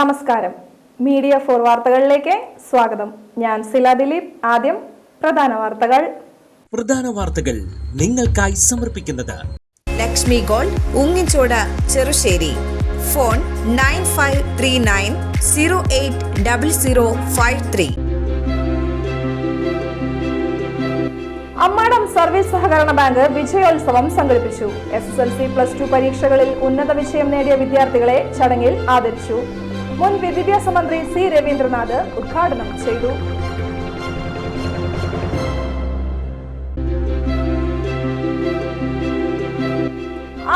നമസ്കാരം. Media for വാർത്തകളിലേക്ക് സ്വാഗതം. ഞാൻ സില ദിലീപ്. ആദ്യം പ്രധാന വാർത്തകൾ നിങ്ങൾക്കായി സമർപ്പിക്കുന്നത് Lakshmi gold, Ungichode, Cherusseri. Phone 9539080053. Ammadam service സഹകരണ ബാങ്ക് വിജയോത്സവം സംഘടിപ്പിച്ചു. SSLC +2 പരീക്ഷകളിൽ ഉന്നത വിജയം നേടിയ വിദ്യാർത്ഥികളെ ചടങ്ങിൽ ആദരിച്ചു. മുൻ വിദ്യാഭ്യാസ മന്ത്രി സി രവീന്ദ്രനാഥ് ഉദ്ഘാടനം ചെയ്തു.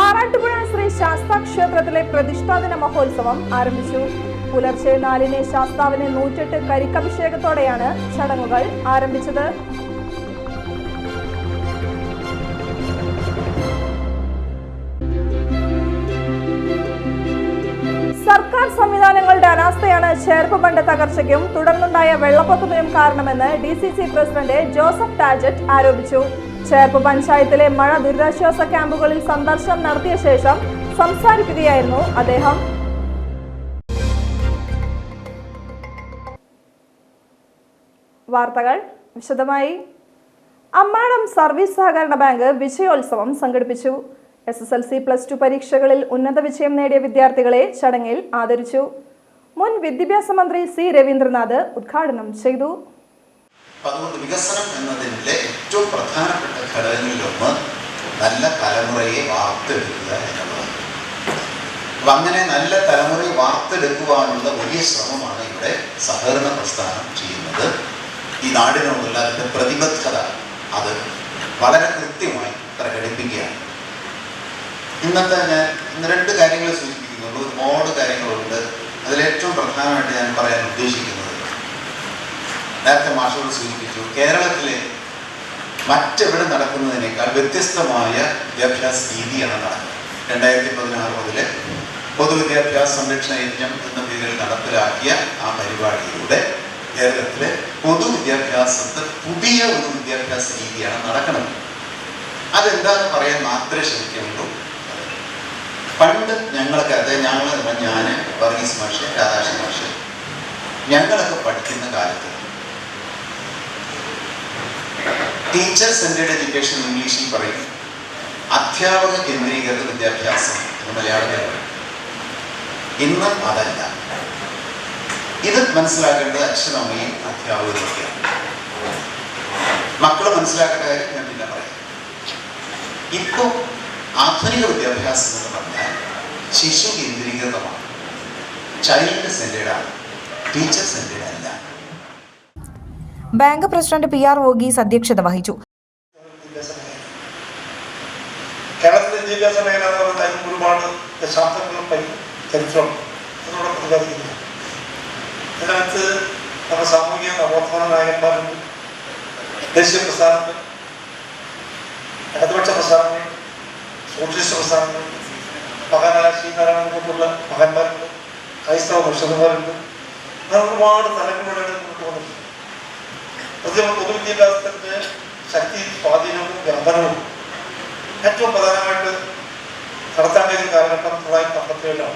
ആറാട്ടുപുഴ ശ്രീ ശാസ്താ ക്ഷേത്രത്തിലെ പ്രതിഷ്ഠാദിന മഹോത്സവം ആരംഭിച്ചു. പുലർച്ചെ 4-ന് ശാസ്താവിന് 108 കരിക്കഭിഷേകത്തോടെയാണ് ചടങ്ങുകൾ ആരംഭിച്ചത്. സർക്കാർ സംവിധാനങ്ങളുടെ അനാസ്ഥയാണ് ചേർപ്പ് ബണ്ട് തകർച്ചയ്ക്കും തുടർന്നുണ്ടായ വെള്ളപ്പൊക്കത്തിനും കാരണമെന്ന് DCC പ്രസിഡന്റ് ജോസഫ് ടാജറ്റ് ആരോപിച്ചു. ചേർപ്പ് പഞ്ചായത്തിലെ മഴ ദുരിതാശ്വാസ ക്യാമ്പുകളിൽ സന്ദർശനം നടത്തിയ ശേഷം സംസാരിക്കുകയായിരുന്നു അദ്ദേഹം. വാർത്തകൾ വിശദമായി. അമ്മാടം സർവീസ് സഹകരണ ബാങ്ക് വിജയോത്സവം സംഘടിപ്പിച്ചു. SSLC +2 പരീക്ഷകളിൽ ഉന്നത വിജയം നേടിയ വിദ്യാർത്ഥികളെ ചടങ്ങിൽ ആദരിച്ചു. മുൻ വിദ്യാഭ്യാസ മന്ത്രി സി രവീന്ദ്രനാഥ് ഉദ്ഘാടനം ചെയ്തു. അതുകൊണ്ട് വികസനം എന്നതിൻ്റെ ഏറ്റവും പ്രധാനപ്പെട്ട ഘടകങ്ങളിലൊന്ന് നല്ല തലമുറയെ വാർത്തെടുക്കുക എന്നുള്ളതാണ്. അപ്പം അങ്ങനെ നല്ല തലമുറയെ വാർത്തെടുക്കുവാനുള്ള വലിയ ശ്രമമാണ് ഇവിടെ സഹകരണ പ്രസ്ഥാനം ചെയ്യുന്നത്. ഈ നാടിനോടുള്ള അതിൻ്റെ പ്രതിബദ്ധത അത് വളരെ കൃത്യമായി പ്രകടിപ്പിക്കുകയാണ്. ഇന്നത്തെ ഞാൻ ഇന്ന് 2 കാര്യങ്ങൾ സൂചിപ്പിക്കുന്നുള്ളൂ. ഒരുപാട് കാര്യങ്ങളുണ്ട്. അതിലേറ്റവും പ്രധാനമായിട്ട് ഞാൻ പറയാൻ ഉദ്ദേശിക്കുന്നത്, നേരത്തെ മാഷോട് സൂചിപ്പിച്ചു, കേരളത്തിലെ മറ്റെവിടെ നടക്കുന്നതിനേക്കാൾ വ്യത്യസ്തമായ വിദ്യാഭ്യാസ രീതിയാണ് നടക്കുന്നത്. 2016 മുതൽ പൊതുവിദ്യാഭ്യാസ സംരക്ഷണ യജ്ഞം എന്ന പേരിൽ നടപ്പിലാക്കിയ ആ പരിപാടിയിലൂടെ കേരളത്തിലെ പൊതുവിദ്യാഭ്യാസത്തെ പുതിയ ഒരു വിദ്യാഭ്യാസ രീതിയാണ് നടക്കുന്നത്. അതെന്താണെന്ന് പറയാൻ മാത്രമേ ശ്രമിക്കുന്നുള്ളൂ. പണ്ട് ഞങ്ങളൊക്കെ, അതായത് ഞാൻ വർഗീസ് മാഷ്, രാധാകൃഷ്ണൻ മാഷ്, ഞങ്ങളൊക്കെ പഠിക്കുന്ന കാലത്ത് ടീച്ചർ സെൻറ്റേർഡ് എഡ്യൂക്കേഷൻ ഇംഗ്ലീഷിൽ പറയും, അധ്യാപക കേന്ദ്രീകൃത വിദ്യാഭ്യാസം എന്ന് മലയാളത്തിൽ പറയും. ഇന്ന് അതല്ല. ഇത് മനസ്സിലാക്കേണ്ടത് അച്ഛനമ്മയും അധ്യാപകരൊക്കെയാണ്. മക്കൾ മനസ്സിലാക്കേണ്ട കാര്യം ഞാൻ പിന്നെ പറയാം. ഇപ്പോൾ ആധുനിക വിദ്യാഭ്യാസം എന്ന് പറഞ്ഞാൽ ശിശു കേന്ദ്രീകൃതമാണ്, ചൈൽഡ് സെൻറ്റേർഡാണ്, ടീച്ചർ സെൻറ്റേർഡ് അല്ല. ബാങ്ക് പ്രസിഡന്റ് PR വോഗീസ് അധ്യക്ഷത വഹിച്ചു. കേരളത്തിലെ വിദ്യാഭ്യാസ മേഖല എന്ന് പറഞ്ഞാൽ ഒരുപാട് ദശാബ്ദങ്ങളും ചരിത്രം അതിനോട് പ്രതിപാദിക്കുന്നു. അതിനകത്ത് നമ്മുടെ സാമൂഹിക നവോത്ഥാന നായകന്മാരുണ്ട്, ദേശീയ പ്രസ്ഥാനങ്ങൾ, ഇടതുപക്ഷ പ്രസ്ഥാനങ്ങൾ, സോഷ്യലിസ്റ്റ് പ്രസ്ഥാനങ്ങൾ, മഹാനായ ശ്രീനാരായണനെ കൊണ്ടുള്ള മഹാന്മാരുണ്ട്, ക്രൈസ്തവ പരിഷത്തുമാരുണ്ട്. അങ്ങനെ ഒരുപാട് തലങ്ങളിലൂടെ കൊണ്ടുപോകുന്നുണ്ട്. പൊതുവിദ്യാഭ്യാസത്തിൻ്റെ ശക്തി, സ്വാധീനവും വ്യാപനവും ഏറ്റവും പ്രധാനമായിട്ട് നടത്താൻ കഴിയുന്ന കാലഘട്ടം 1957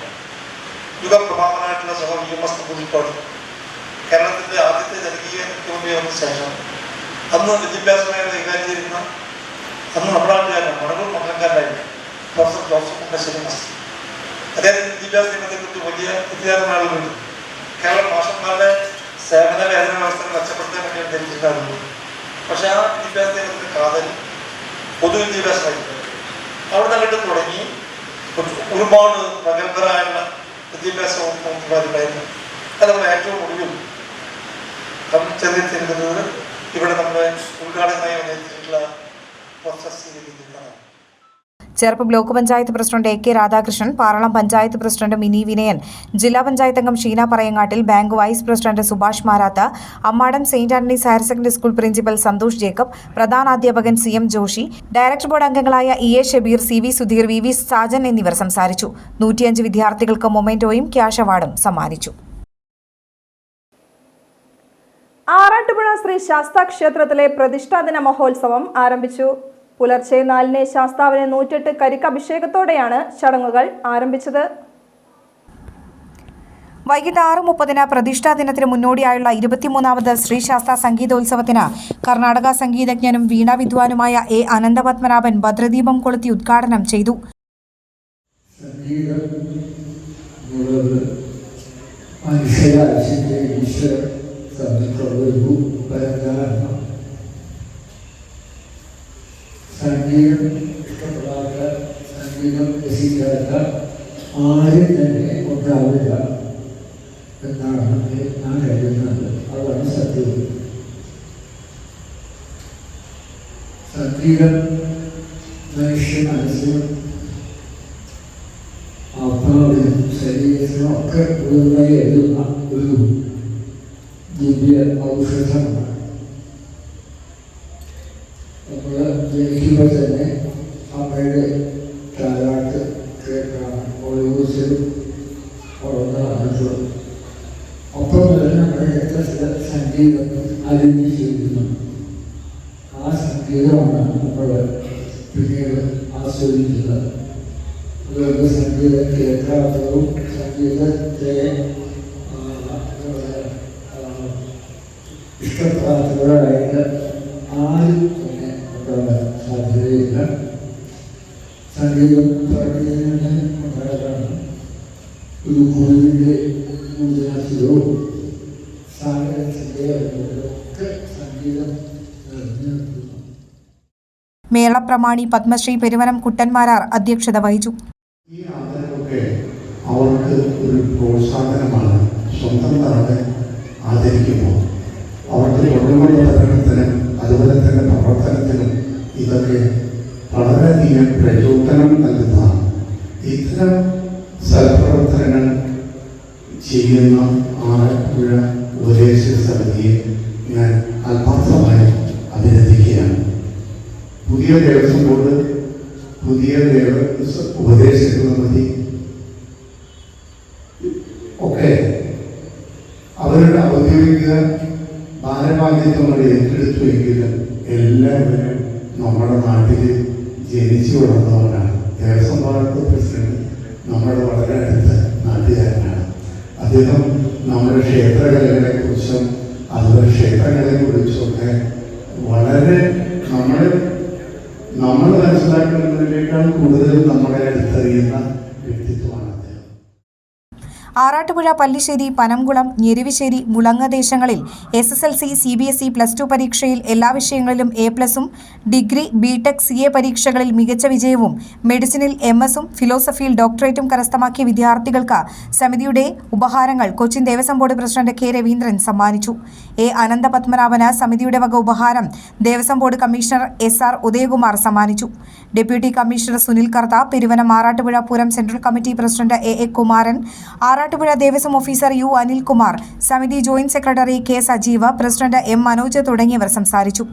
യുഗപ്രമാണമായിട്ടുള്ള VMS നമ്പൂതിരിപ്പാട് കേരളത്തിൻ്റെ ആദ്യത്തെ ജനകീയ മുഖ്യമന്ത്രി വന്ന ശേഷം അന്ന് വിദ്യാഭ്യാസ മേഖല കൈകാര്യം ചെയ്യുന്ന അന്ന് നമ്മുടെ നാട്ടുകാരനാണ്, മണലൂർ മംഗലംകാരനായിരുന്നു പ്രൊഫസർ ജോസഫ് മുണ്ടശ്ശേരി മാസ്റ്റർ. അദ്ദേഹത്തിന് വിദ്യാഭ്യാസ രംഗത്തെക്കുറിച്ച് വലിയ വിദ്യാർത്ഥികളുണ്ട്. കേരളം മാഷന്മാരുടെ സേവന വേതന വ്യവസ്ഥ മെച്ചപ്പെടുത്താൻ വേണ്ടിയാണ് ധരിച്ചിട്ടുണ്ടായിരുന്നത്. പക്ഷെ ആ വിദ്യാഭ്യാസ രംഗത്തിൻ്റെ കാതൽ പൊതുവിദ്യാഭ്യാസമായിരുന്നു. അവിടെ നിന്നിട്ട് തുടങ്ങി ഒരുപാട് പ്രഗത്ഭരായുള്ള വിദ്യാഭ്യാസ വകുപ്പുണ്ടായിരുന്നു. അത് നമ്മൾ ഏറ്റവും ഒടുവിൽ ചെറിയ ഇവിടെ നമ്മുടെ ഉദ്ഘാടനമായി വന്നിട്ടുള്ള Cherpu block panchayat president AK Radhakrishnan, Paralam panchayat president Mini Vinayan, ജില്ലാ പഞ്ചായത്ത് അംഗം Sheena Parayangattil, bank vice president Subhash Marath, Ammadam Saint Antony's higher secondary school principal Santhosh Jacob, പ്രധാനാധ്യാപകൻ CM ജോഷി, ഡയറക്ടർ ബോർഡ് അംഗങ്ങളായ EA Shabeer, CV Sudheer, VV Sajan എന്നിവർ സംസാരിച്ചു. 105 വിദ്യാർത്ഥികൾക്ക് മൊമെന്റോയും ക്യാഷ് അവാർഡും സമ്മാനിച്ചു. ആറാട്ടുപുഴ ശ്രീ ശാസ്താ ക്ഷേത്രത്തിലെ പ്രതിഷ്ഠാദിന മഹോത്സവം ആരംഭിച്ചു. പുലർച്ചെ 4-ന് ശാസ്താവിന് 108 കരിക്കഭിഷേകത്തോടെയാണ് ചടങ്ങുകൾ ആരംഭിച്ചത്. വൈകിട്ട് 6:30 പ്രതിഷ്ഠാ ദിനത്തിന് മുന്നോടിയായുള്ള 23ാമത് ശ്രീശാസ്ത്ര സംഗീതോത്സവത്തിന് കർണാടക സംഗീതജ്ഞനും വീണാ വിദ്വാനുമായ എ അനന്തപത്മനാഭൻ ഭദ്രദീപം കൊളുത്തി ഉദ്ഘാടനം ചെയ്തു. ആരും തന്നെ ഉണ്ടാവില്ല എന്നാണ് ഞാൻ കരുതുന്നത്. അതാണ് സത്യം. സംഗീതം മനുഷ്യ മനസ്സിനും ആത്മാവിനും ശരീരത്തിനും ഒക്കെ ഉള്ളിലായി എഴുതുന്ന ഒരു ദിവ്യ ഔഷധമാണ്. നമ്മൾ ജനിക്കുമ്പോൾ തന്നെ അമ്മയുടെ താരാട്ട് കേൾക്കാണ് ഓരോരുത്തരും വളർന്നു. ഒപ്പം തന്നെ നമ്മുടെ രക്തത്തിലെ സംഗീതം അലിഞ്ഞു ചെയ്യുന്നു. ആ സംഗീതമാണ് നമ്മൾ പിന്നീട് ആസ്വദിക്കുന്നത്. അതുകൊണ്ട് സംഗീതം കേൾക്കാത്തതും സംഗീതത്തെ ഇഷ്ടപ്പെടാത്തവരായിട്ട് ആരും തന്നെ ഉണ്ടാകാൻ സാധ്യതയില്ല. സംഗീതം പഠിക്കുന്നതിന് ഉണ്ടായതാണ് ഒരു ഗുരുവിൻ്റെ നൂതനത്തിലോ സാഗരത്തിൻ്റെ ഒക്കെ സംഗീതം നിറഞ്ഞു നിൽക്കുന്നു. മേളപ്രമാണി പത്മശ്രീ പെരുവനം കുട്ടന്മാരാർ അധ്യക്ഷത വഹിച്ചു. ഈ ആദരവൊക്കെ അവർക്ക് ഒരു പ്രോത്സാഹനമാണ്. സ്വന്തം നാട് ആദരിക്കുമ്പോൾ അവർക്ക് തുടർന്നുള്ള പഠനത്തിനും അതുപോലെ തന്നെ പ്രവർത്തനത്തിനും ഇതൊക്കെ വളരെയധികം പ്രചോദനം നൽകുന്നതാണ്. ഇത്തരം സൽപ്രവർത്തനങ്ങൾ ചെയ്യുന്ന ആലപ്പുഴ ഉപദേശ സമിതിയെ ഞാൻ ആത്മാർത്ഥമായി അഭിനന്ദിക്കുകയാണ്. പുതിയ ദേവസ്വം ബോർഡ്, പുതിയ ഉപദേശ സമിതി ഒക്കെ അവരുടെ ഔദ്യോഗിക ഭാരവാഹിത്വങ്ങൾ ഏറ്റെടുത്തുവെങ്കിലും എല്ലാവരും നമ്മുടെ നാട്ടിൽ ജനിച്ചു വളർന്നവരാണ്. ദേവസ്വം ബോർഡ് പ്രസിഡന്റ് നമ്മുടെ വളരെ അടുത്ത നാട്ടുകാരനാണ്. അദ്ദേഹം നമ്മുടെ ക്ഷേത്രകലകളെ കുറിച്ചും അതുപോലെ ക്ഷേത്രങ്ങളെ കുറിച്ചൊക്കെ വളരെ നമ്മൾ മനസ്സിലാക്കുന്നതിനേക്കാൾ കൂടുതൽ നമ്മളെ അടുത്തറിയുന്ന വ്യക്തിത്വമാണ്. ആറാട്ടുപുഴ, പല്ലിശ്ശേരി, പനംകുളം, ഞെരുവിശ്ശേരി, മുളങ്ങ ദേശങ്ങളിൽ SSLC, CBSE, +2 പരീക്ഷയിൽ എല്ലാ വിഷയങ്ങളിലും A+ഉം, ഡിഗ്രി, ബിടെക്, CA പരീക്ഷകളിൽ മികച്ച വിജയവും, മെഡിസിനിൽ MS-ഉം ഫിലോസഫിയിൽ ഡോക്ടറേറ്റും കരസ്ഥമാക്കിയ വിദ്യാർത്ഥികൾക്ക് സമിതിയുടെ ഉപഹാരങ്ങൾ Cochin Devaswom board president K. Raveendran സമ്മാനിച്ചു. എ. അനന്തപത്മനാഭന് സമിതിയുടെ വക ഉപഹാരം Devaswom board commissioner SR Udayakumar സമ്മാനിച്ചു. Deputy commissioner Sunil Kartha, Peruvanam Arattupuzha Pooram central committee president A. Kumaran, Arattupuzha Devaswom officer U. Anilkumar, സമിതി joint secretary K. Sajeev, president M. Manoj തുടങ്ങിയവർ സംസാരിച്ചു.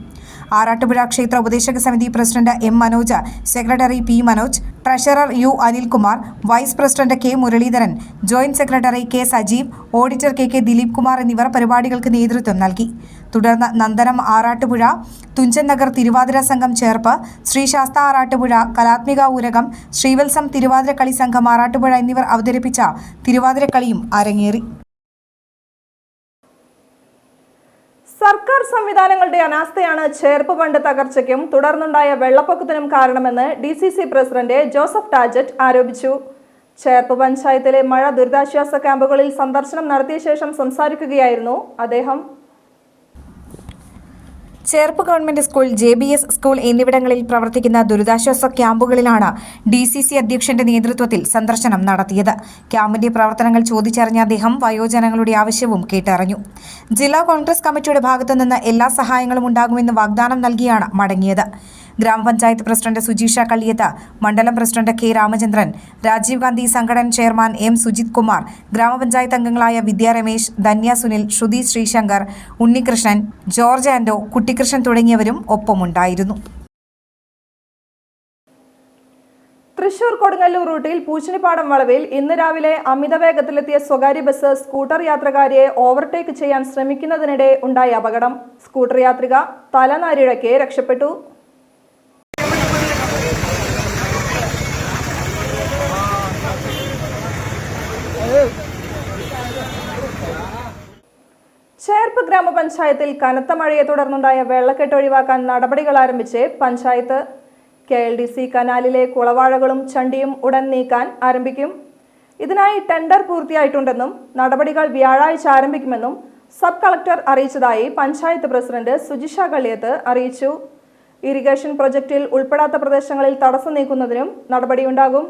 ആറാട്ടുപുഴ ക്ഷേത്ര ഉപദേശക സമിതി president M. Manoj, secretary P. Manoj, treasurer U. Anilkumar, vice president K. Muraleedharan, joint secretary K. Sajeev, auditor K. Dileep Kumar എന്നിവർ പരിപാടികൾക്ക് നേതൃത്വം നൽകി. തുടർന്ന് നന്ദനം ആറാട്ടുപുഴ, തുഞ്ചൻ നഗർ തിരുവാതിര സംഘം ചേർപ്പ്, ശ്രീശാസ്ത ആറാട്ടുപുഴ, കലാത്മിക ഊരകം, ശ്രീവത്സം തിരുവാതിരക്കളി സംഘം ആറാട്ടുപുഴ എന്നിവർ അവതരിപ്പിച്ച തിരുവാതിരക്കളിയും അരങ്ങേറി. സർക്കാർ സംവിധാനങ്ങളുടെ അനാസ്ഥയാണ് ചേർപ്പ് ബണ്ട് തകർച്ചയ്ക്കും തുടർന്നുണ്ടായ വെള്ളപ്പൊക്കത്തിനും കാരണമെന്ന് DCC പ്രസിഡന്റ് ജോസഫ് ടാജറ്റ് ആരോപിച്ചു. ചേർപ്പ് പഞ്ചായത്തിലെ മഴ ദുരിതാശ്വാസ ക്യാമ്പുകളിൽ സന്ദർശനം നടത്തിയ ശേഷം സംസാരിക്കുകയായിരുന്നു അദ്ദേഹം. Cherpu government school, JBS school എന്നിവിടങ്ങളിൽ പ്രവർത്തിക്കുന്ന ദുരിതാശ്വാസ ക്യാമ്പുകളിലാണ് DCC അധ്യക്ഷന്റെ നേതൃത്വത്തിൽ സന്ദർശനം നടത്തിയത്. ക്യാമ്പിന്റെ പ്രവർത്തനങ്ങൾ ചോദിച്ചറിഞ്ഞ അദ്ദേഹം വയോജനങ്ങളുടെ ആവശ്യവും കേട്ടറിഞ്ഞു. ജില്ലാ കോൺഗ്രസ് കമ്മിറ്റിയുടെ ഭാഗത്തുനിന്ന് എല്ലാ സഹായങ്ങളും ഉണ്ടാകുമെന്ന് വാഗ്ദാനം നൽകിയാണ് മടങ്ങിയത്. ഗ്രാമപഞ്ചായത്ത് പ്രസിഡന്റ് സുജീഷ കള്ളിയത്ത്, മണ്ഡലം പ്രസിഡന്റ് K. രാമചന്ദ്രൻ, രാജീവ് ഗാന്ധി സംഘടന ചെയർമാൻ M. സുജിത് കുമാർ, ഗ്രാമപഞ്ചായത്ത് അംഗങ്ങളായ വിദ്യ രമേശ്, ധന്യ സുനിൽ, ശ്രുതി ശ്രീശങ്കർ, ഉണ്ണികൃഷ്ണൻ, ജോർജ് ആൻഡോ, കുട്ടികൃഷ്ണൻ തുടങ്ങിയവരും ഒപ്പമുണ്ടായിരുന്നു. തൃശൂർ കൊടുങ്ങല്ലൂർ റൂട്ടിൽ പൂച്ചനിപ്പാടം വളവിൽ ഇന്ന് രാവിലെ അമിത വേഗത്തിലെത്തിയ സ്വകാര്യ ബസ് സ്കൂട്ടർ യാത്രക്കാരിയെ ഓവർടേക്ക് ചെയ്യാൻ ശ്രമിക്കുന്നതിനിടെ ഉണ്ടായ അപകടം. സ്കൂട്ടർ യാത്രിക തലനാരിഴയ്ക്ക് രക്ഷപ്പെട്ടു. ചേർപ്പ് ഗ്രാമപഞ്ചായത്തിൽ കനത്ത മഴയെ തുടർന്നുണ്ടായ വെള്ളക്കെട്ട് ഒഴിവാക്കാൻ നടപടികൾ ആരംഭിച്ച് പഞ്ചായത്ത്. KLDC കനാലിലെ കുളവാഴകളും ചണ്ടിയും ഉടൻ നീക്കാൻ ആരംഭിക്കും. ഇതിനായി ടെൻഡർ പൂർത്തിയായിട്ടുണ്ടെന്നും നടപടികൾ വ്യാഴാഴ്ച ആരംഭിക്കുമെന്നും സബ് കളക്ടർ അറിയിച്ചതായി പഞ്ചായത്ത് പ്രസിഡന്റ് സുജിഷ കള്ളിയത്ത് അറിയിച്ചു. ഇറിഗേഷൻ പ്രൊജക്റ്റിൽ ഉൾപ്പെടാത്ത പ്രദേശങ്ങളിൽ തടസ്സം നീക്കുന്നതിനും നടപടിയുണ്ടാകും.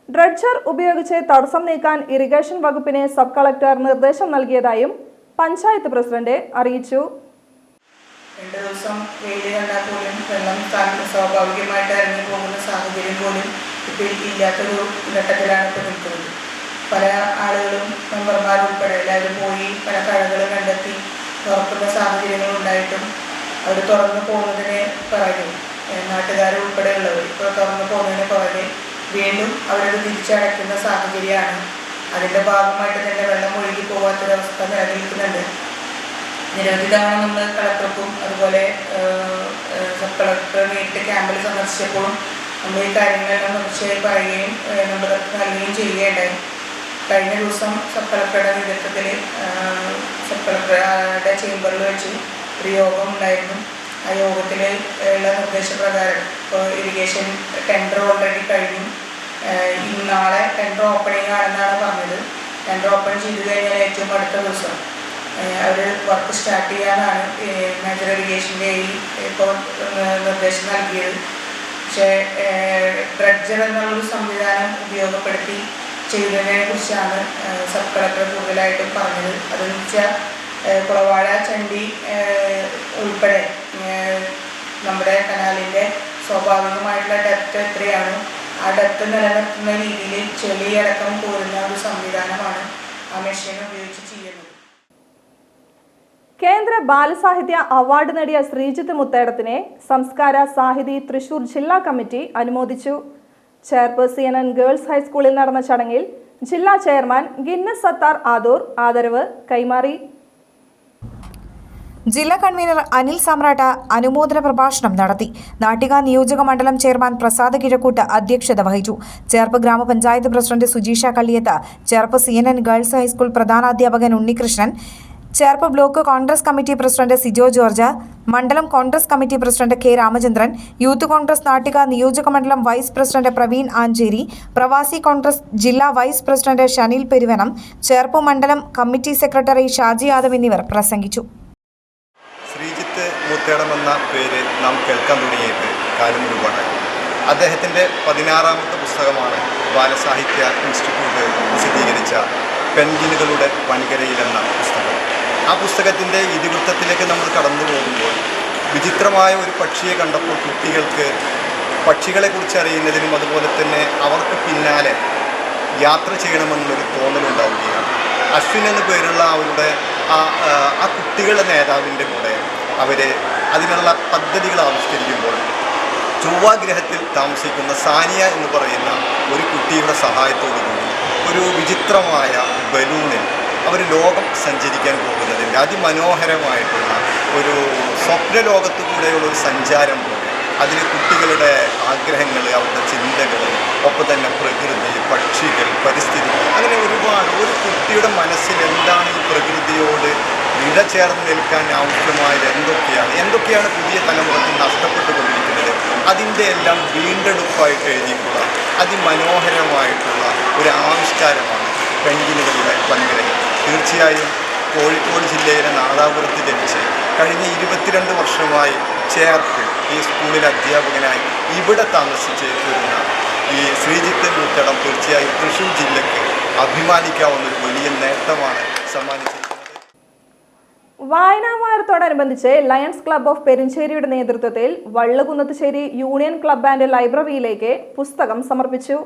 ഡ്രഡ്ജർ ഉപയോഗിച്ച് തടസ്സം നീക്കാൻ ഇറിഗേഷൻ വകുപ്പിന് സബ് കളക്ടർ നിർദ്ദേശം നൽകിയതായും പഞ്ചായത്ത് പ്രസിഡന്റ് അറിയിച്ചു. 2 ദിവസം വെയിൽ കണ്ടാൽ പോലും വെള്ളം സ്വാഭാവികമായിട്ട് ഇറങ്ങി പോകുന്ന സാഹചര്യം പോലും ഇപ്പോൾ ഇല്ലാത്തൊരു ഘട്ടത്തിലാണ് ഇപ്പോൾ നിൽക്കുന്നത്. പല ആളുകളും മെമ്പർമാരുൾപ്പെടെ എല്ലാവരും പോയി പല കഴകളും കണ്ടെത്തി തുറക്കുന്ന സാഹചര്യങ്ങളുണ്ടായിട്ടും അവർ തുറന്നു പോകുന്നതിന് പുറകെ നാട്ടുകാരുൾപ്പെടെയുള്ളവർ ഇപ്പോൾ തുറന്നു പോകുന്നതിന് പുറകെ വീണ്ടും അവരത് തിരിച്ചടയ്ക്കുന്ന സാഹചര്യമാണ്. അതിൻ്റെ ഭാഗമായിട്ട് തന്നെ വെള്ളം ഒഴുകി പോകാത്തൊരവസ്ഥ നിലനിൽക്കുന്നുണ്ട്. നിരവധി തവണ നമ്മൾ കളക്ടർക്കും അതുപോലെ സബ് കളക്ടർ നേരിട്ട് ക്യാമ്പിൽ സന്ദർശിച്ചപ്പോഴും നമ്മൾ ഈ കാര്യങ്ങളെല്ലാം തീർച്ചയായി പറയുകയും നമ്മൾ നൽകുകയും ചെയ്യുകയുണ്ടായി. കഴിഞ്ഞ ദിവസം സബ് കളക്ടറുടെ നേതൃത്വത്തിൽ സബ് കളക്ടറുടെ ചേംബറിൽ വെച്ച് ഒരു യോഗം ഉണ്ടായിരുന്നു. ആ യോഗത്തിൽ ഉള്ള നിർദ്ദേശപ്രകാരം ഇപ്പോൾ ഇറിഗേഷൻ ടെൻഡർ ഓൾറെഡി കഴിഞ്ഞു. നാളെ ടെൻഡർ ഓപ്പണിംഗ് ആണെന്നാണ് പറഞ്ഞത്. ടെൻഡർ ഓപ്പൺ ചെയ്ത് കഴിഞ്ഞാൽ ഏറ്റവും അടുത്ത ദിവസം അവർ വർക്ക് സ്റ്റാർട്ട് ചെയ്യാനാണ് മേജർ ഇറിഗേഷൻ്റെ ഇപ്പോൾ നിർദ്ദേശം നൽകിയത്. പക്ഷേ ഡ്രഡ്ജർ എന്നുള്ളൊരു സംവിധാനം ഉപയോഗപ്പെടുത്തി ചെയ്യുന്നതിനെ കുറിച്ചാണ് സബ് കളക്ടർ കൂടുതലായിട്ടും പറഞ്ഞത്. അതെന്ന് വെച്ചാൽ കുളവാഴ ചണ്ടി ഉൾപ്പെടെ നമ്മുടെ കനാലിൻ്റെ സ്വാഭാവികമായിട്ടുള്ള ഡെപ്ത് എത്രയാണ് ആ ഡെപ്ത് നിലനിർത്തുന്ന രീതിയിൽ ചെളിയടക്കം കോരുന്ന ഒരു സംവിധാനമാണ് ആ മെഷീൻ ഉപയോഗിച്ച് ചെയ്യുന്നത്. കേന്ദ്ര ബാലസാഹിത്യ അവാർഡ് നേടിയ ശ്രീജിത്ത് മുത്തേടത്തിനെ സംസ്കാര സാഹിതി തൃശൂർ ജില്ലാ കമ്മിറ്റി അനുമോദിച്ചു. ചേർപ്പ് CNN ഗേൾസ് ഹൈസ്കൂളിൽ നടന്ന ചടങ്ങിൽ ജില്ലാ ചെയർമാൻ ഗിന്നസ് സത്താർ ആദൂർ ആദരവ് കൈമാറി. ജില്ലാ കൺവീനർ അനിൽ സാമ്രാട്ട് അനുമോദന പ്രഭാഷണം നടത്തി. നാട്ടിക നിയോജക മണ്ഡലം ചെയർമാൻ പ്രസാദ് കിഴക്കൂട്ട് അധ്യക്ഷത വഹിച്ചു. Cherpu grama panchayat president Sujeesha Kalliyath, Cherpu CNN girls high school പ്രധാനാധ്യാപകൻ Unnikrishnan, Cherpu block Congress committee president Sijo George, മണ്ഡലം Congress committee president K Ramachandran, youth Congress Nattika നിയോജക മണ്ഡലം വൈസ് പ്രസിഡന്റ് പ്രവീൺ ആഞ്ചേരി, പ്രവാസി കോൺഗ്രസ് ജില്ലാ വൈസ് പ്രസിഡന്റ് ഷനിൽ പെരുവനം, ചേർപ്പ് മണ്ഡലം കമ്മിറ്റി സെക്രട്ടറി ഷാജി യാദവ് എന്നിവർ പ്രസംഗിച്ചു. ശ്രീജിത്ത് മുത്തേടം എന്ന പേര് നാം കേൾക്കാൻ തുടങ്ങിയിട്ട് കാലം ഒരുപാടായി. അദ്ദേഹത്തിൻ്റെ 16ാമത്തെ പുസ്തകമാണ് ബാലസാഹിത്യ ഇൻസ്റ്റിറ്റ്യൂട്ട് പ്രസിദ്ധീകരിച്ച പെൻഗിനുകളുടെ വൻകരയിൽ എന്ന പുസ്തകം. ആ പുസ്തകത്തിൻ്റെ ഇതിവൃത്തത്തിലേക്ക് നമ്മൾ കടന്നു പോകുമ്പോൾ വിചിത്രമായ ഒരു പക്ഷിയെ കണ്ടപ്പോൾ കുട്ടികൾക്ക് പക്ഷികളെക്കുറിച്ച് അറിയുന്നതിനും അതുപോലെ തന്നെ അവർക്ക് പിന്നാലെ യാത്ര ചെയ്യണമെന്നുള്ളൊരു തോന്നലുണ്ടാവുകയാണ്. അശ്വിൻ എന്ന പേരുള്ള അവരുടെ ആ കുട്ടികളുടെ നേതാവിൻ്റെ കൂടെ അവർ അതിനുള്ള പദ്ധതികൾ ആവിഷ്കരിക്കുമ്പോൾ ചൊവ്വാഗ്രഹത്തിൽ താമസിക്കുന്ന സാനിയ എന്ന് പറയുന്ന ഒരു കുട്ടിയുടെ സഹായത്തോടുകൂടി ഒരു വിചിത്രമായ ബലൂണിൽ അവർ ലോകം സഞ്ചരിക്കാൻ പോകുന്നതിൻ്റെ അതിമനോഹരമായിട്ടുള്ള ഒരു സ്വപ്ന ലോകത്തു കൂടെയുള്ള ഒരു സഞ്ചാരം പോലെ അതിൽ കുട്ടികളുടെ ആഗ്രഹങ്ങൾ, അവരുടെ ചിന്തകൾ, ഒപ്പം തന്നെ പ്രകൃതി, പക്ഷികൾ, പരിസ്ഥിതി, അങ്ങനെ ഒരുപാട് ഒരു കുട്ടിയുടെ മനസ്സിൽ എന്താണ് ഈ പ്രകൃതിയോട് ഇഴചേർന്ന് നിൽക്കാൻ ആവശ്യമായത് എന്തൊക്കെയാണ് പുതിയ തലമുറത്തിൽ നഷ്ടപ്പെട്ടുകൊണ്ടിരിക്കുന്നത്, അതിൻ്റെ എല്ലാം വീണ്ടെടുപ്പായിട്ട് എഴുതിയിട്ടുള്ള അതിമനോഹരമായിട്ടുള്ള ഒരു ആവിഷ്കാരമാണ് പെൻഗിനുകളുടെ വൻകരകൾ. തീർച്ചയായും കോഴിക്കോട് ജില്ലയിലെ നാദാപുരത്ത് ജനിച്ച് കഴിഞ്ഞ 22 വർഷമായി ചേർപ്പ് ഈ സ്കൂളിലെ അധ്യാപകനായി ഇവിടെ താമസിച്ച് വരുന്ന ഈ ശ്രീജിത്ത് മുത്തേടം തീർച്ചയായും തൃശ്ശൂർ ജില്ലയ്ക്ക് അഭിമാനിക്കാവുന്ന ഒരു വലിയ നേട്ടമാണ് സമ്മാനിച്ചിരിക്കുന്നത്. വായനാവാരത്തോടനുബന്ധിച്ച് ലയൺസ് ക്ലബ്ബ് ഓഫ് പെരിഞ്ചേരിയുടെ നേതൃത്വത്തിൽ വള്ളുകുന്നത്തുശ്ശേരി യൂണിയൻ ക്ലബ്ബ് ആൻഡ് ലൈബ്രറിയിലേക്ക് പുസ്തകം സമർപ്പിച്ചു.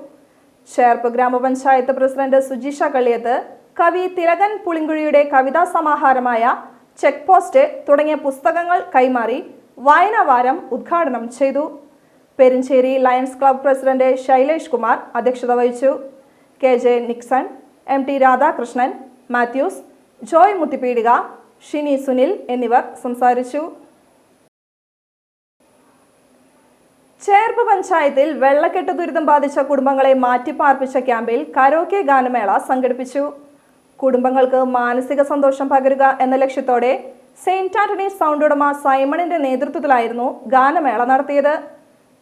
ചേർപ്പ് ഗ്രാമപഞ്ചായത്ത് പ്രസിഡന്റ് സുജിഷ കള്ളിയത്ത് കവി തിലകൻ പുളിങ്കുഴിയുടെ കവിതാ സമാഹാരമായ ചെക്ക് പോസ്റ്റ് തുടങ്ങിയ പുസ്തകങ്ങൾ കൈമാറി വായനാവാരം ഉദ്ഘാടനം ചെയ്തു. Perincheri lions club president Sailesh Kumar അധ്യക്ഷത വഹിച്ചു. KJ നിക്സൺ, MT രാധാകൃഷ്ണൻ, മാത്യൂസ്, ജോയ് മുത്തിപ്പീടിക, ഷിനി സുനിൽ എന്നിവർ സംസാരിച്ചു. ചേർപ്പ് പഞ്ചായത്തിൽ വെള്ളക്കെട്ട് ദുരിതം ബാധിച്ച കുടുംബങ്ങളെ മാറ്റിപ്പാർപ്പിച്ച ക്യാമ്പിൽ കരോക്കെ ഗാനമേള സംഘടിപ്പിച്ചു. കുടുംബങ്ങൾക്ക് മാനസിക സന്തോഷം പകരുക എന്ന ലക്ഷ്യത്തോടെ സെയിന്റ് ആന്റണീസ് സൗണ്ട് ഉടമ സൈമണിന്റെ നേതൃത്വത്തിലായിരുന്നു ഗാനമേള നടത്തിയത്.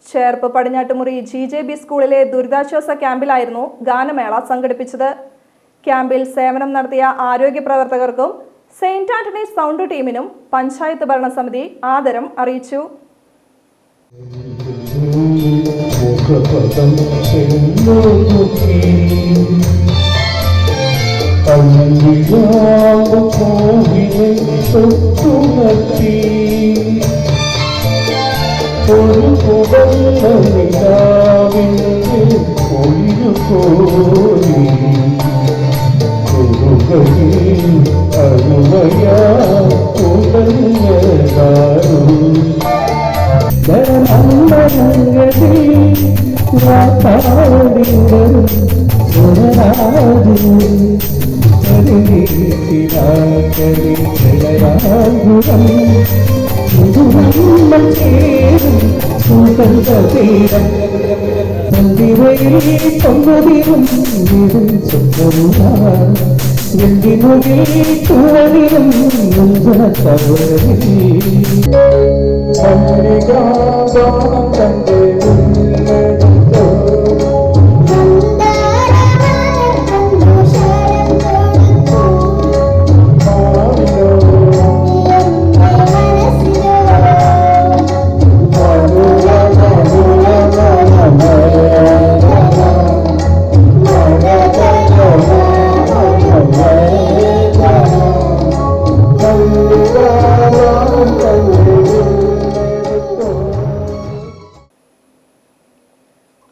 ചേർപ്പ് പടിഞ്ഞാട്ടുമുറി GJB സ്കൂളിലെ ദുരിതാശ്വാസ ക്യാമ്പിലായിരുന്നു ഗാനമേള സംഘടിപ്പിച്ചത്. ക്യാമ്പിൽ സേവനം നടത്തിയ ആരോഗ്യ പ്രവർത്തകർക്കും സെയിന്റ് ആന്റണീസ് സൗണ്ട് ടീമിനും പഞ്ചായത്ത് ഭരണസമിതി ആദരം അറിയിച്ചു.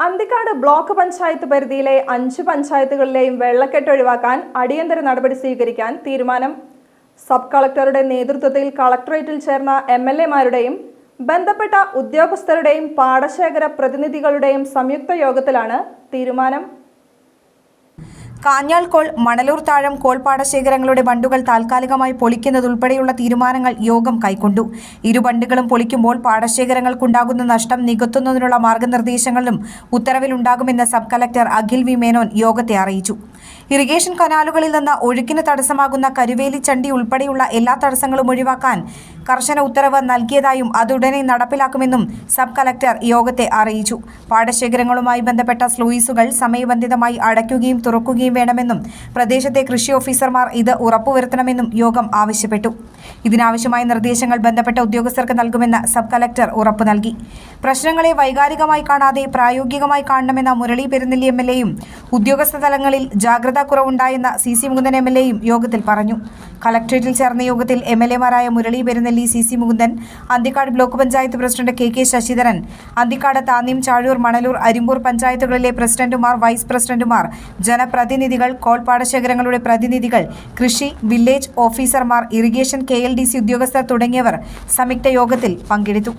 അന്തിക്കാട് ബ്ലോക്ക് പഞ്ചായത്ത് പരിധിയിലെ 5 പഞ്ചായത്തുകളിലെയും വെള്ളക്കെട്ട് ഒഴിവാക്കാൻ അടിയന്തര നടപടി സ്വീകരിക്കാൻ തീരുമാനം. സബ് കളക്ടറുടെ നേതൃത്വത്തിൽ കളക്ടറേറ്റിൽ ചേർന്ന MLA-മാരുടെയും ബന്ധപ്പെട്ട ഉദ്യോഗസ്ഥരുടെയും പാടശേഖര പ്രതിനിധികളുടെയും സംയുക്ത യോഗത്തിലാണ് തീരുമാനം. കാഞ്ഞാൾ കോൾ, മണലൂർ താഴം കോൾ പാടശേഖരങ്ങളുടെ ബണ്ടുകൾ താൽക്കാലികമായി പൊളിക്കുന്നതുൾപ്പെടെയുള്ള തീരുമാനങ്ങൾ യോഗം കൈക്കൊണ്ടു. ഇരു ബണ്ടുകളും പൊളിക്കുമ്പോൾ പാടശേഖരങ്ങൾക്കുണ്ടാകുന്ന നഷ്ടം നികത്തുന്നതിനുള്ള മാർഗനിർദ്ദേശങ്ങളും ഉത്തരവിലുണ്ടാകുമെന്ന് sub collector Akhil V Menon യോഗത്തെ അറിയിച്ചു. ഇറിഗേഷൻ കനാലുകളിൽ നിന്ന് ഒഴുക്കിന് തടസ്സമാകുന്ന കരുവേലി ചണ്ടി ഉൾപ്പെടെയുള്ള എല്ലാ തടസ്സങ്ങളും ഒഴിവാക്കാൻ കർശന ഉത്തരവ് നൽകിയതായും അതുടനെ നടപ്പിലാക്കുമെന്നും സബ് കളക്ടർ യോഗത്തെ അറിയിച്ചു. പാടശേഖരങ്ങളുമായി ബന്ധപ്പെട്ട സ്ലൂയിസുകൾ സമയബന്ധിതമായി അടയ്ക്കുകയും തുറക്കുകയും വേണമെന്നും പ്രദേശത്തെ കൃഷി ഓഫീസർമാർ ഇത് ഉറപ്പുവരുത്തണമെന്നും യോഗം ആവശ്യപ്പെട്ടു. ഇതിനാവശ്യമായ നിർദ്ദേശങ്ങൾ ബന്ധപ്പെട്ട ഉദ്യോഗസ്ഥർക്ക് നൽകുമെന്ന് സബ് കളക്ടർ ഉറപ്പു നൽകി. പ്രശ്നങ്ങളെ വൈകാരികമായി കാണാതെ പ്രായോഗികമായി കാണണമെന്ന മുരളി പെരുന്നെല്ലി MLA-യും ഉദ്യോഗസ്ഥ തലങ്ങളിൽ ജാഗ്രതാ കുറവുണ്ടായെന്ന CC മുകുന്ദൻ MLA-യും യോഗത്തിൽ പറഞ്ഞു. കളക്ടറേറ്റിൽ ചേർന്ന യോഗത്തിൽ MLA-മാരായ Murali Perunnelli, CC Mukundan, Anthikad block panchayat president KK Sasidharan, Anthikad, Thanniyam, Chazhur, Manalur, Arimpur പഞ്ചായത്തുകളിലെ പ്രസിഡന്റുമാർ, വൈസ് പ്രസിഡന്റുമാർ, ജനപ്രതിനിധികൾ, കോൾ പാടശേഖരങ്ങളുടെ പ്രതിനിധികൾ, കൃഷി, വില്ലേജ് ഓഫീസർമാർ, ഇറിഗേഷൻ KLDC ഉദ്യോഗസ്ഥർ തുടങ്ങിയവർ സംയുക്ത യോഗത്തിൽ പങ്കെടുത്തു.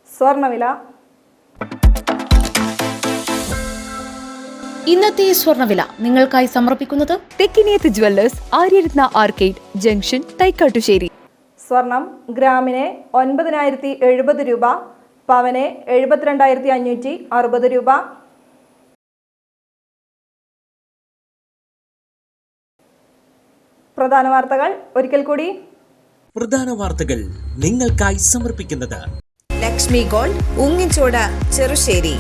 സ്വർണ്ണവില. ഇന്നത്തെ സ്വർണ്ണവില നിങ്ങൾക്കായി സമർപ്പിക്കുന്നത് Thekkiniyath jewellers, Aryaratna arcade junction, Thaikkattussery. സ്വർണം ഗ്രാമിന് 9,070 രൂപ, പവന് 72,560 രൂപ. പ്രധാന വാർത്തകൾ ഒരിക്കൽ കൂടി. പ്രധാന വാർത്തകൾ നിങ്ങൾക്കായി സമർപ്പിക്കുന്നത് Lakshmi gold, Ungichode, Cherusseri.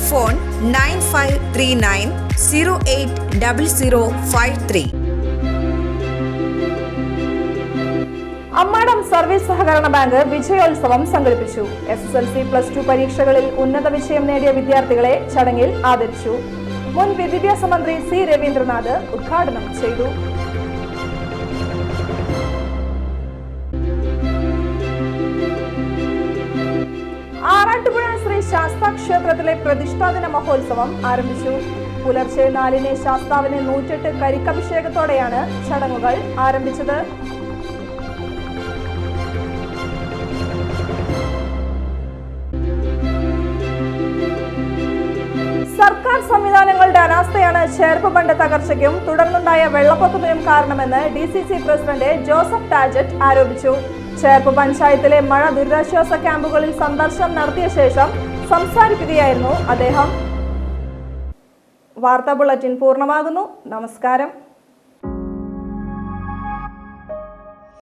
Phone 9539080053. Ammadam service സഹകരണ ബാങ്ക് വിജയോത്സവം സംഘടിപ്പിച്ചു. SSLC+2 പരീക്ഷകളിൽ ഉന്നത വിജയം നേടിയ വിദ്യാർത്ഥികളെ ചടങ്ങിൽ ആദരിച്ചു. മുൻ വിദ്യാഭ്യാസ മന്ത്രി C. രവീന്ദ്രനാഥ് ഉദ്ഘാടനം ചെയ്തു. ആറാട്ടുപുഴ ശ്രീ ശാസ്താ ക്ഷേത്രത്തിലെ പ്രതിഷ്ഠാദിന മഹോത്സവം ആരംഭിച്ചു. പുലർച്ചെ 4-ന് ശാസ്താവിന് 108 കരിക്കഭിഷേകത്തോടെയാണ് ചടങ്ങുകൾ ആരംഭിച്ചത്. സർക്കാർ സംവിധാനങ്ങളുടെ അനാസ്ഥയാണ് ചേർപ്പ് ബണ്ട് തകർച്ചയ്ക്കും തുടർന്നുണ്ടായ വെള്ളപ്പൊക്കത്തിനും കാരണമെന്ന് DCC പ്രസിഡന്റ് ജോസഫ് ടാജറ്റ് ആരോപിച്ചു. ചേർപ്പ് പഞ്ചായത്തിലെ മഴ ദുരിതാശ്വാസ ക്യാമ്പുകളിൽ സന്ദർശനം നടത്തിയ ശേഷം സംസാരിക്കുകയായിരുന്നു അദ്ദേഹം. വാർത്താ ബുള്ളറ്റിൻ പൂർണ്ണമാകുന്നു. നമസ്കാരം.